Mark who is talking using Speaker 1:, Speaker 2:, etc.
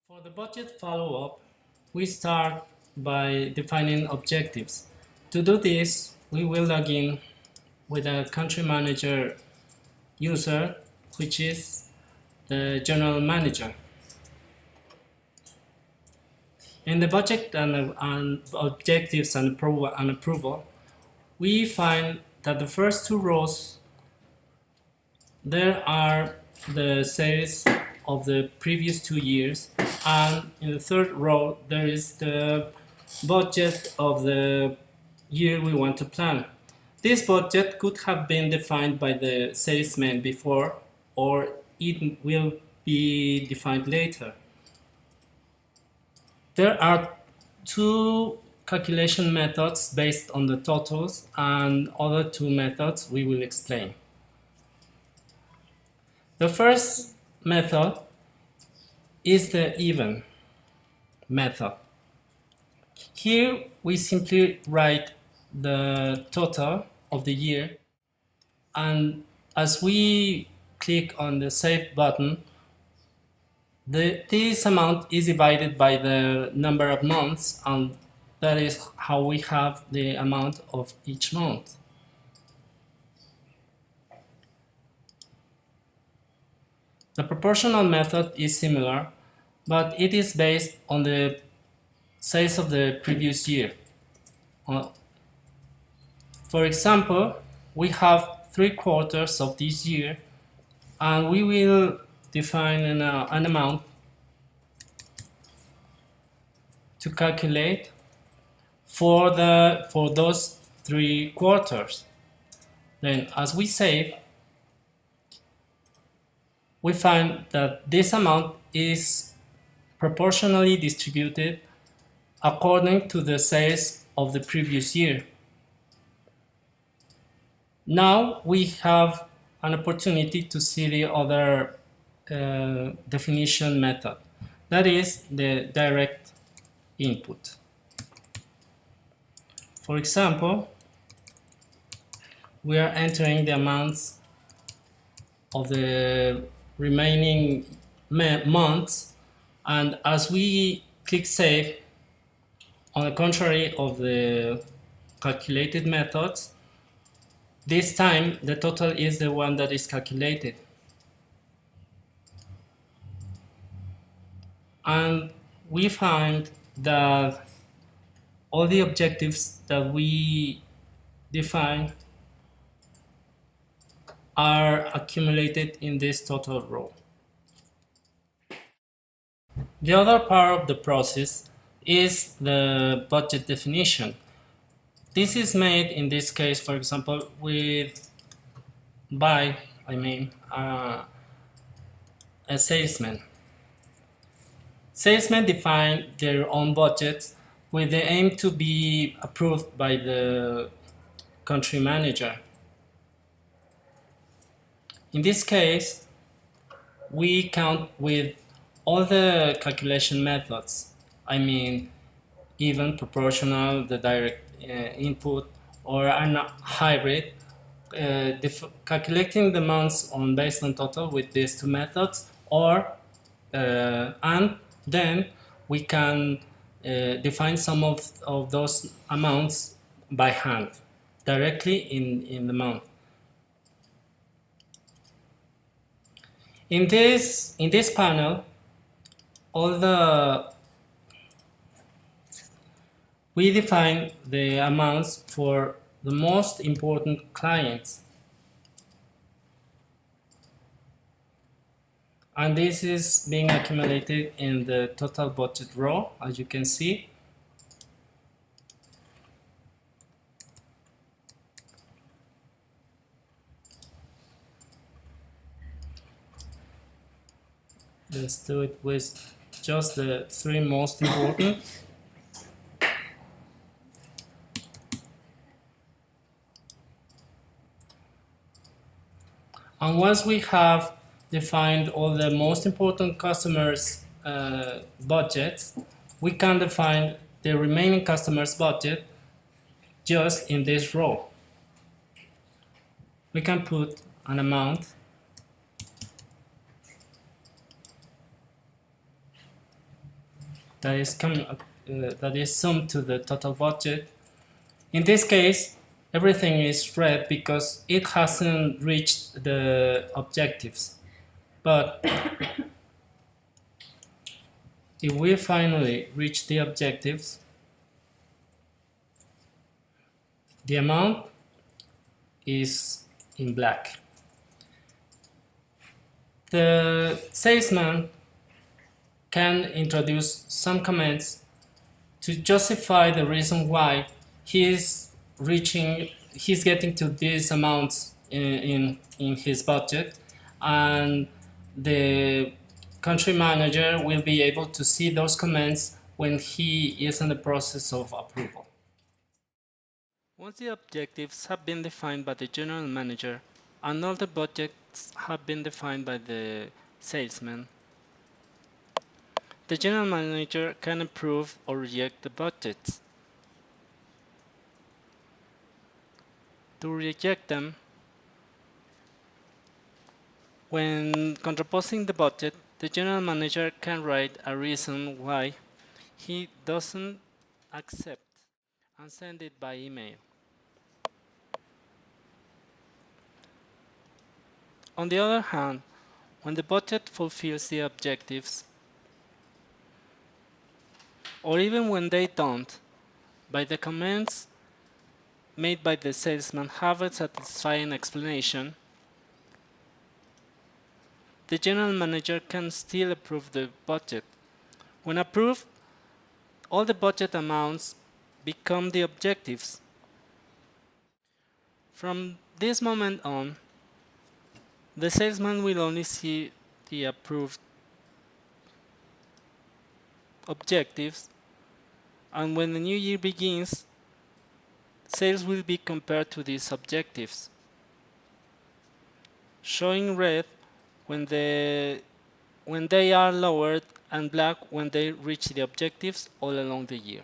Speaker 1: For the budget follow-up, we start by defining objectives. To do this, we will log in with a country manager user, which is the general manager. In the budget and objectives and approval, we find that the first two rows, there are the sales of the previous 2 years, and in the third row there is the budget of the year we want to plan. This budget could have been defined by the salesman before, or it will be defined later. There are two calculation methods based on the totals, and other two methods we will explain. The first method is the even method. Here we simply write the total of the year, and as we click on the save button, this amount is divided by the number of months, and that is how we have the amount of each month. The proportional method is similar, but it is based on the sales of the previous year. For example, we have 3 quarters of this year, and we will define an amount to calculate for those 3 quarters. Then, as we save, we find that this amount is proportionally distributed according to the sales of the previous year. Now we have an opportunity to see the other definition method, that is the direct input. For example, we are entering the amounts of the remaining months, and as we click save, on the contrary of the calculated methods, this time the total is the one that is calculated. And we find that all the objectives that we define are accumulated in this total row. The other part of the process is the budget definition. This is made in this case, for example, by a salesman. Salesmen define their own budgets with the aim to be approved by the country manager. In this case, we count with all the calculation methods. I mean, even, proportional, the direct input, or a hybrid, calculating the amounts based on total with these two methods, or and then we can define some of those amounts by hand, directly in the month. In this panel, we define the amounts for the most important clients. And this is being accumulated in the total budget row, as you can see. Let's do it with just the 3 most important. And once we have defined all the most important customers' budgets, we can define the remaining customers' budget just in this row. We can put an amount that is summed to the total budget. In this case, everything is red because it hasn't reached the objectives. But if we finally reach the objectives, the amount is in black. The salesman can introduce some comments to justify the reason why he's getting to these amounts in his budget, and the country manager will be able to see those comments when he is in the process of approval. Once the objectives have been defined by the general manager and all the budgets have been defined by the salesman, the general manager can approve or reject the budgets. To reject them, when contraposing the budget, the general manager can write a reason why he doesn't accept and send it by email. On the other hand, when the budget fulfills the objectives, or even when they don't, by the comments made by the salesman have a satisfying explanation, the general manager can still approve the budget. When approved, all the budget amounts become the objectives. From this moment on, the salesman will only see the approved objectives, and when the new year begins, sales will be compared to these objectives, showing red when they are lowered and black when they reach the objectives all along the year.